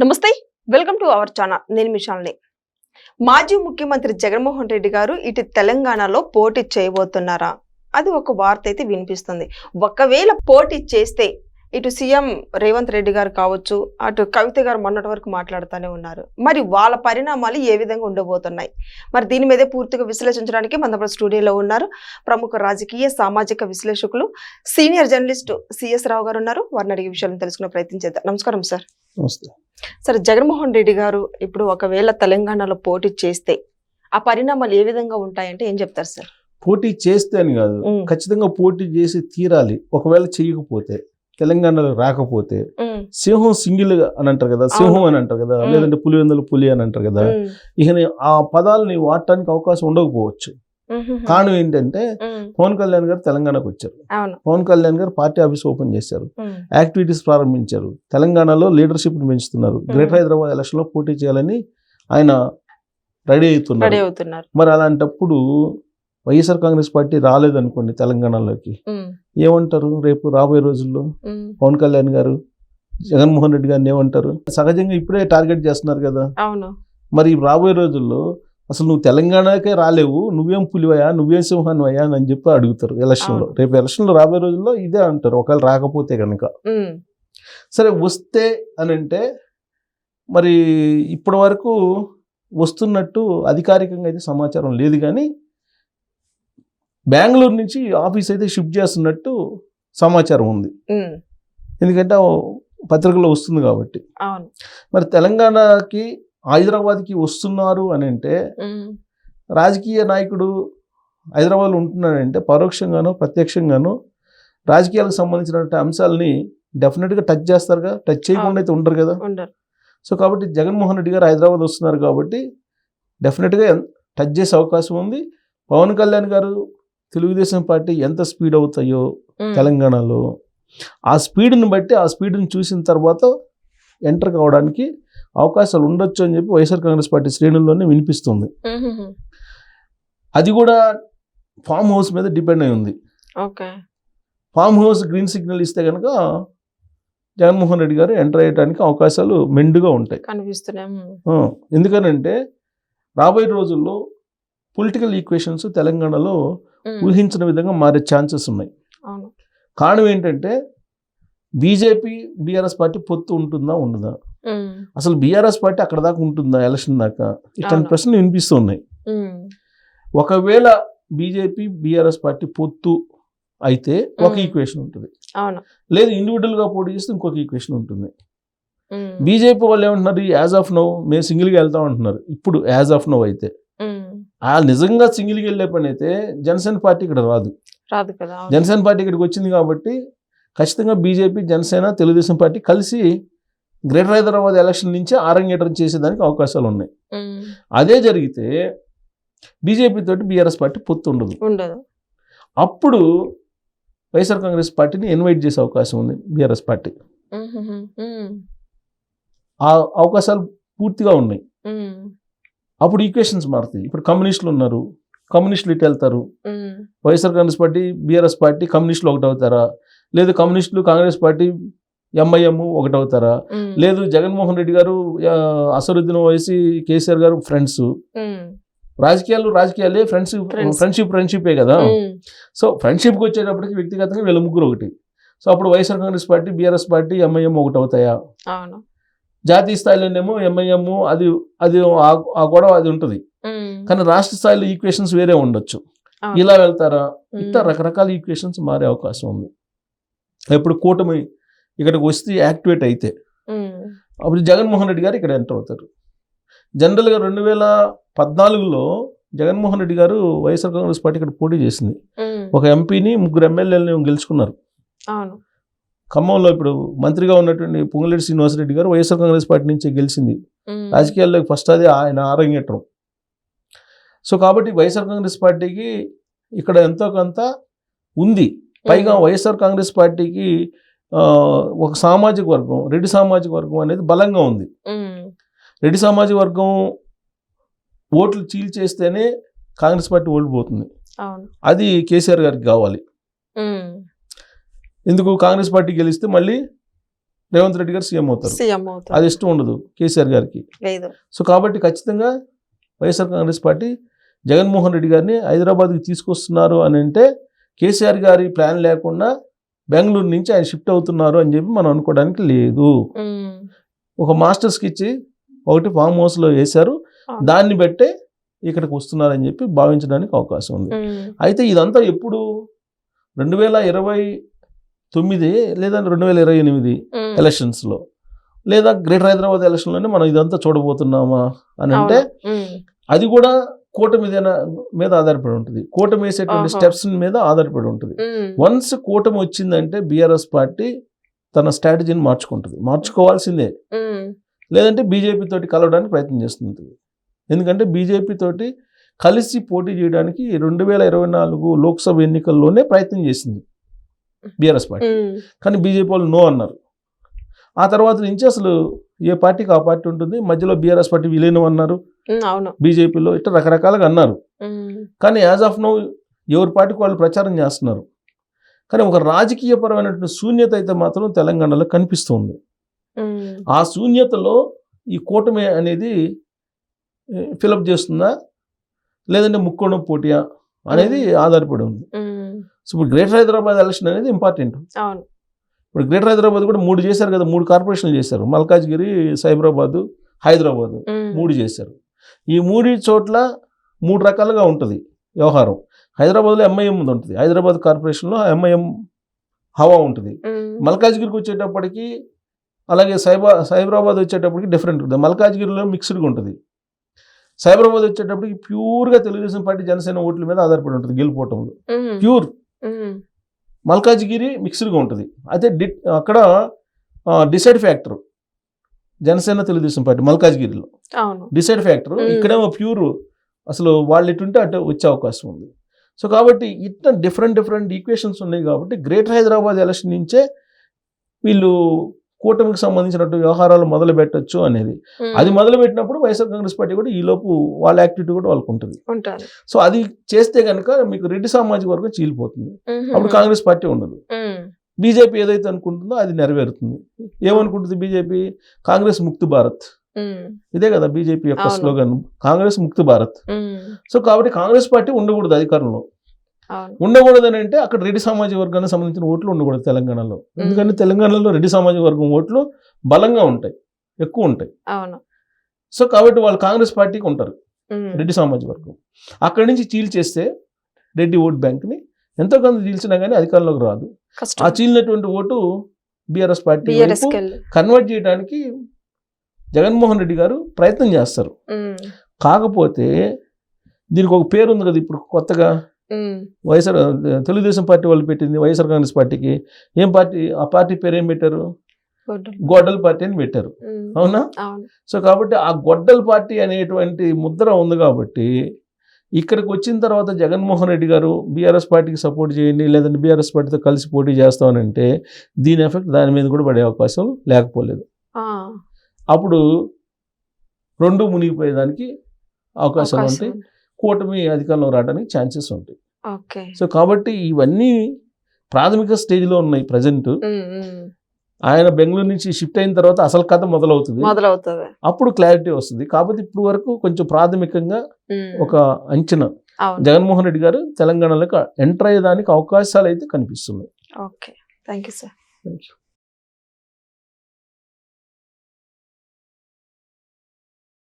నమస్తే, welcome to our channel. నేను మీ శాలిని. మాజీ ముఖ్యమంత్రి జగన్మోహన్ రెడ్డి గారు ఇటు తెలంగాణలో పోటీ చేయబోతున్నారా? అది ఒక వార్త అయితే వినిపిస్తుంది. ఒకవేళ పోటీ చేస్తే ఇటు సీఎం రేవంత్ రెడ్డి గారు కావచ్చు, అటు కవిత గారు మొన్నటి వరకు మాట్లాడుతూనే ఉన్నారు. మరి వాళ్ళ పరిణామాలు ఏ విధంగా ఉండబోతున్నాయి? మరి దీని మీదే పూర్తిగా విశ్లేషించడానికి మన స్టూడియోలో ఉన్నారు ప్రముఖ రాజకీయ సామాజిక విశ్లేషకులు సీనియర్ జర్నలిస్ట్ సిఎస్ రావు గారు ఉన్నారు. వారిని అడిగే విషయాలను తెలుసుకునే ప్రయత్నం చేద్దాం. నమస్కారం సార్. నమస్తే సార్, జగన్మోహన్ రెడ్డి గారు ఇప్పుడు ఒకవేళ తెలంగాణలో పోటీ చేస్తే ఆ పరిణామాలు ఏ విధంగా ఉంటాయంటే ఏం చెప్తారు సార్? పోటీ చేస్తే అని కాదు, ఖచ్చితంగా పోటీ చేసి తీరాలి. ఒకవేళ చేయకపోతే, తెలంగాణలో రాకపోతే సింహం సింగిల్ అని అంటారు కదా, సింహం అని అంటారు కదా, లేదంటే పులివెందులు పులి అని అంటారు కదా, ఇక ఆ పదాలని వాడటానికి అవకాశం ఉండకపోవచ్చు. కారణం ఏంటంటే పవన్ కళ్యాణ్ గారు తెలంగాణకు వచ్చారు. పవన్ కళ్యాణ్ గారు పార్టీ ఆఫీస్ ఓపెన్ చేశారు, యాక్టివిటీస్ ప్రారంభించారు, తెలంగాణలో లీడర్షిప్ ని పెంచుతున్నారు, గ్రేటర్ హైదరాబాద్ ఎలక్షన్ లో పోటీ చేయాలని ఆయన రెడీ అవుతున్నారు. మరి అలాంటప్పుడు వైఎస్ఆర్ కాంగ్రెస్ పార్టీ రాలేదనుకోండి తెలంగాణలోకి, ఏమంటారు రేపు రాబోయే రోజుల్లో? పవన్ కళ్యాణ్ గారు జగన్మోహన్ రెడ్డి గారిని ఏమంటారు? సహజంగా ఇప్పుడే టార్గెట్ చేస్తున్నారు కదా. మరి రాబోయే రోజుల్లో అసలు నువ్వు తెలంగాణకే రాలేవు, నువ్వేం పులివయా, నువ్వేం సింహాన్వయ్యా అని చెప్పి అడుగుతారు ఎలక్షన్లో. రేపు ఎలక్షన్లో రాబోయే రోజుల్లో ఇదే అంటారు, ఒకవేళ రాకపోతే కనుక. సరే, వస్తే అని అంటే మరి ఇప్పటి వరకు వస్తున్నట్టు అధికారికంగా అయితే సమాచారం లేదు, కానీ బెంగళూరు నుంచి ఆఫీస్ అయితే షిఫ్ట్ చేస్తున్నట్టు సమాచారం ఉంది. ఎందుకంటే పత్రికలో వస్తుంది కాబట్టి. మరి తెలంగాణకి హైదరాబాద్కి వస్తున్నారు అని అంటే, రాజకీయ నాయకుడు హైదరాబాద్లో ఉంటున్నాడంటే పరోక్షంగానో ప్రత్యక్షంగానో రాజకీయాలకు సంబంధించిన అంశాలని డెఫినెట్గా టచ్ చేస్తారుగా, టచ్ చేయకుండా అయితే ఉండరు కదా. సో కాబట్టి జగన్మోహన్ రెడ్డి గారు హైదరాబాద్ వస్తున్నారు కాబట్టి డెఫినెట్గా టచ్ చేసే అవకాశం ఉంది. పవన్ కళ్యాణ్ గారు తెలుగుదేశం పార్టీ ఎంత స్పీడ్ అవుతాయో తెలంగాణలో, ఆ స్పీడ్ని బట్టి, ఆ స్పీడ్ని చూసిన తర్వాత ఎంటర్ కావడానికి అవకాశాలు ఉండొచ్చు అని చెప్పి వైఎస్ఆర్ కాంగ్రెస్ పార్టీ శ్రేణుల్లోనే వినిపిస్తుంది. అది కూడా ఫామ్ హౌస్ మీద డిపెండ్ అయి ఉంది. ఫామ్ హౌస్ గ్రీన్ సిగ్నల్ ఇస్తే కనుక జగన్మోహన్ రెడ్డి గారు ఎంటర్ అయ్యడానికి అవకాశాలు మెండుగా ఉంటాయి. ఎందుకనంటే రాబోయే రోజుల్లో పొలిటికల్ ఈక్వేషన్స్ తెలంగాణలో ఊహించిన విధంగా మారే ఛాన్సెస్ ఉన్నాయి. కారణం ఏంటంటే బీజేపీ బీఆర్ఎస్ పార్టీ పొత్తు ఉంటుందా ఉండదా, అసలు బీఆర్ఎస్ పార్టీ అక్కడ దాకా ఉంటుందా ఎలక్షన్ దాకా, ఇట్లాంటి ప్రశ్నలు వినిపిస్తున్నాయి. ఒకవేళ బీజేపీ బీఆర్ఎస్ పార్టీ పొత్తు అయితే ఒక ఈక్వేషన్ ఉంటుంది, లేదు ఇండివిజువల్ గా పోటీ చేస్తే ఇంకొక ఈక్వేషన్ ఉంటుంది. బీజేపీ వాళ్ళు ఏమంటున్నారు, యాజ్ ఆఫ్ నో మేము సింగిల్గా వెళ్తాం అంటున్నారు. ఇప్పుడు యాజ్ ఆఫ్ నో అయితే నిజంగా సింగిల్గా వెళ్ళే పని అయితే జనసేన పార్టీ ఇక్కడ రాదు కదా. జనసేన పార్టీ ఇక్కడికి వచ్చింది కాబట్టి ఖచ్చితంగా బీజేపీ, జనసేన, తెలుగుదేశం పార్టీ కలిసి గ్రేటర్ హైదరాబాద్ ఎలక్షన్ నుంచి ఆరంగేటం చేసేదానికి అవకాశాలు ఉన్నాయి. అదే జరిగితే బీజేపీ తోటి బీఆర్ఎస్ పార్టీ పొత్తు ఉండదు. అప్పుడు వైఎస్ఆర్ కాంగ్రెస్ పార్టీని ఇన్వైట్ చేసే అవకాశం ఉంది బీఆర్ఎస్ పార్టీ. ఆ అవకాశాలు పూర్తిగా ఉన్నాయి. అప్పుడు ఈక్వేషన్స్ మారుతాయి. ఇప్పుడు కమ్యూనిస్టులు ఉన్నారు, కమ్యూనిస్టులు ఇటు వెళ్తారు, YSR Congress party BRS party కమ్యూనిస్టులు ఒకటి అవుతారా, లేదు కమ్యూనిస్టులు కాంగ్రెస్ పార్టీ ఎంఐఎం ఒకటి అవుతారా, లేదు జగన్మోహన్ రెడ్డి గారు అసరుద్దీన్ ఓవైసీ కేసీఆర్ గారు ఫ్రెండ్స్. రాజకీయాలే ఫ్రెండ్షిపే కదా. సో ఫ్రెండ్షిప్కి వచ్చేటప్పటికి వ్యక్తిగతంగా వీళ్ళ ముగ్గురు ఒకటి. సో అప్పుడు YSR Congress party BRS party MIM ఒకటి అవుతాయా? జాతీయ స్థాయిలోనేమో ఎంఐఎం అది ఆ గొడవ అది ఉంటుంది, కానీ రాష్ట్ర స్థాయిలో ఈక్వేషన్స్ వేరే ఉండొచ్చు. ఇలా వెళ్తారా, ఇట్లా రకరకాల ఈక్వేషన్స్ మారే అవకాశం ఉంది. ఇప్పుడు కూటమి ఇక్కడికి వస్తే యాక్టివేట్ అయితే అప్పుడు జగన్మోహన్ రెడ్డి గారు ఇక్కడ ఎంటర్ అవుతారు. జనరల్గా 2014లో జగన్మోహన్ రెడ్డి గారు వైఎస్ఆర్ కాంగ్రెస్ పార్టీ ఇక్కడ పోటీ చేసింది. ఒక ఎంపీని, 3 ఎమ్మెల్యేలని గెలుచుకున్నారు. ఖమ్మంలో ఇప్పుడు మంత్రిగా ఉన్నటువంటి పొంగులేటి శ్రీనివాసరెడ్డి గారు వైఎస్ఆర్ కాంగ్రెస్ పార్టీ నుంచి గెలిచింది. రాజకీయాల్లో ఫస్ట్ అది ఆయన ఆరంగేట్రం. సో కాబట్టి వైఎస్ఆర్ కాంగ్రెస్ పార్టీకి ఇక్కడ ఎంతో కొంత ఉంది. పైగా వైఎస్ఆర్ కాంగ్రెస్ పార్టీకి ఒక సామాజిక వర్గం, రెడ్డి సామాజిక వర్గం అనేది బలంగా ఉంది. రెడ్డి సామాజిక వర్గం ఓట్లు చీల్చేస్తేనే కాంగ్రెస్ పార్టీ ఓడిపోతుంది. అది కేసీఆర్ గారికి కావాలి. ఎందుకు? కాంగ్రెస్ పార్టీ గెలిస్తే మళ్ళీ రేవంత్ రెడ్డి గారు సీఎం అవుతారు. అది ఇష్టం ఉండదు కేసీఆర్ గారికి. సో కాబట్టి ఖచ్చితంగా వైఎస్ఆర్ కాంగ్రెస్ పార్టీ జగన్మోహన్ రెడ్డి గారిని హైదరాబాద్కి తీసుకొస్తున్నారు అని అంటే కేసీఆర్ గారి ప్లాన్ లేకుండా బెంగళూరు నుంచి ఆయన షిఫ్ట్ అవుతున్నారు అని చెప్పి మనం అనుకోవడానికి లేదు. ఒక మాస్టర్స్కి ఇచ్చి ఒకటి ఫామ్ హౌస్లో వేశారు, దాన్ని బట్టే ఇక్కడికి వస్తున్నారని చెప్పి భావించడానికి అవకాశం ఉంది. అయితే ఇదంతా ఎప్పుడు 2029 లేదా 2028 ఎలక్షన్స్లో లేదా గ్రేటర్ హైదరాబాద్ ఎలక్షన్లోనే మనం ఇదంతా చూడబోతున్నామా అని అంటే అది కూడా కూటమి మీద ఆధారపడి ఉంటుంది, కూటమి వేసేటువంటి స్టెప్స్ మీద ఆధారపడి ఉంటుంది. వన్స్ కూటమి వచ్చిందంటే బీఆర్ఎస్ పార్టీ తన స్ట్రాటజీని మార్చుకోవాల్సిందే. లేదంటే బీజేపీ తోటి కలవడానికి ప్రయత్నం చేస్తుంది. ఎందుకంటే బీజేపీ తోటి కలిసి పోటీ చేయడానికి 2024 లోక్సభ ఎన్నికల్లోనే ప్రయత్నం చేసింది బీఆర్ఎస్ పార్టీ. కానీ బీజేపీ వాళ్ళు నో అన్నారు. ఆ తర్వాత నుంచి అసలు ఏ పార్టీకి ఆ పార్టీ ఉంటుంది, మధ్యలో బీఆర్ఎస్ పార్టీ విలీనం అన్నారు, బీజేపీలో ఇట్లా రకరకాలుగా అన్నారు. కానీ యాజ్ ఆఫ్ నౌ ఎవరి పార్టీకి వాళ్ళు ప్రచారం చేస్తున్నారు. కానీ ఒక రాజకీయపరమైనటువంటి శూన్యత అయితే మాత్రం తెలంగాణలో కనిపిస్తుంది. ఆ శూన్యతలో ఈ కూటమి అనేది ఫిలప్ చేస్తుందా లేదంటే ముక్కోణం పోటీయా అనేది ఆధారపడి ఉంది. సో ఇప్పుడు గ్రేటర్ హైదరాబాద్ ఎలక్షన్ అనేది ఇంపార్టెంట్. ఇప్పుడు గ్రేటర్ హైదరాబాద్ కూడా 3 చేశారు కదా, 3 కార్పొరేషన్లు చేశారు. మల్కాజ్గిరి, సైబరాబాదు, హైదరాబాదు 3 చేశారు. ఈ 3 చోట్ల 3 రకాలుగా ఉంటుంది వ్యవహారం. హైదరాబాద్లో ఎంఐఎం ఉంటుంది, హైదరాబాద్ కార్పొరేషన్లో ఎంఐఎం హవా ఉంటుంది. మల్కాజ్గిరికి వచ్చేటప్పటికి అలాగే సైబరాబాద్ వచ్చేటప్పటికి డిఫరెంట్ ఉంటుంది. మల్కాజ్గిరిలో మిక్స్డ్గా ఉంటుంది, సైబరాబాద్ వచ్చేటప్పటికి ప్యూర్గా తెలుగుదేశం పార్టీ జనసేన ఓట్ల మీద ఆధారపడి ఉంటుంది గెలుపోవటంలో, ప్యూర్. మల్కాజ్గిరి మిక్స్డ్గా ఉంటుంది. అయితే అక్కడ decide factor Janasena Telugu Desam party మల్కాజ్గిరిలో డిసైడ్ ఫ్యాక్టర్, ఇక్కడేమో ప్యూర్ అసలు వాళ్ళు ఎటుంటే అటు వచ్చే అవకాశం ఉంది. సో కాబట్టి ఇట్లా డిఫరెంట్ ఈక్వేషన్స్ ఉన్నాయి. కాబట్టి గ్రేటర్ హైదరాబాద్ ఎలక్షన్ నుంచే వీళ్ళు కూటమికి సంబంధించినట్టు వ్యవహారాలు మొదలు పెట్టచ్చు అనేది. అది మొదలు పెట్టినప్పుడు వైఎస్ఆర్ కాంగ్రెస్ పార్టీ కూడా ఈ లోపు వాళ్ళ యాక్టివిటీ కూడా వాళ్ళకు ఉంటుంది. సో అది చేస్తే కనుక మీకు రెడ్డి సామాజిక వర్గం చీలిపోతుంది, అప్పుడు కాంగ్రెస్ పార్టీ ఉండదు. బీజేపీ ఏదైతే అనుకుంటుందో అది నెరవేరుతుంది. ఏమనుకుంటుంది బీజేపీ? కాంగ్రెస్ ముక్తి భారత్, ఇదే కదా బీజేపీ యొక్క స్లోగన్, కాంగ్రెస్ ముక్తి భారత్. సో కాబట్టి కాంగ్రెస్ పార్టీ ఉండకూడదు అధికారంలో. ఉండకూడదని అంటే అక్కడ రెడ్డి సామాజిక వర్గానికి సంబంధించిన ఓట్లు ఉండకూడదు తెలంగాణలో. ఎందుకంటే తెలంగాణలో రెడ్డి సామాజిక వర్గం ఓట్లు బలంగా ఉంటాయి, ఎక్కువ ఉంటాయి. సో కాబట్టి వాళ్ళు కాంగ్రెస్ పార్టీకి ఉంటారు రెడ్డి సామాజిక వర్గం. అక్కడి నుంచి చీల్చేస్తే రెడ్డి ఓట్ బ్యాంక్ని ఎంతో కొంత చీల్చినా కానీ అధికారంలోకి రాదు. ఆ చీలినటువంటి ఓటు బీఆర్ఎస్ పార్టీ కన్వర్ట్ చేయడానికి జగన్మోహన్ రెడ్డి గారు ప్రయత్నం చేస్తారు. కాకపోతే దీనికి ఒక పేరు ఉంది కదా ఇప్పుడు కొత్తగా, వైఎస్ఆర్ తెలుగుదేశం పార్టీ వాళ్ళు పెట్టింది వైఎస్ఆర్ కాంగ్రెస్ పార్టీకి. ఏం పార్టీ? ఆ పార్టీ పేరు ఏం పెట్టారు? గొడ్డల పార్టీ అని పెట్టారు, అవునా? సో కాబట్టి ఆ గొడ్డల పార్టీ అనేటువంటి ముద్ర ఉంది. కాబట్టి ఇక్కడికి వచ్చిన తర్వాత జగన్మోహన్ రెడ్డి గారు బీఆర్ఎస్ పార్టీకి సపోర్ట్ చేయండి, లేదంటే బీఆర్ఎస్ పార్టీతో కలిసి పోటీ చేస్తామనంటే దీని ఎఫెక్ట్ దాని మీద కూడా పడే అవకాశం లేకపోలేదు. అప్పుడు రెండు మునిగిపోయేదానికి అవకాశాలు ఉంటాయి, కూటమి అధికారంలో రావడానికి ఛాన్సెస్ ఉంటాయి. సో కాబట్టి ఇవన్నీ ప్రాథమిక స్టేజ్లో ఉన్నాయి ప్రజెంట్. ఆయన బెంగళూరు నుంచి షిఫ్ట్ అయిన తర్వాత అసలు కథ మొదలవుతుంది, అప్పుడు క్లారిటీ వస్తుంది. కాబట్టి ఇప్పుడు వరకు కొంచెం ప్రాథమికంగా ఒక అంచనా జగన్మోహన్ రెడ్డి గారు తెలంగాణలోకి ఎంటర్ అయ్యేదానికి అవకాశాలు అయితే కనిపిస్తున్నాయి. Okay, thank you sir. Thank you.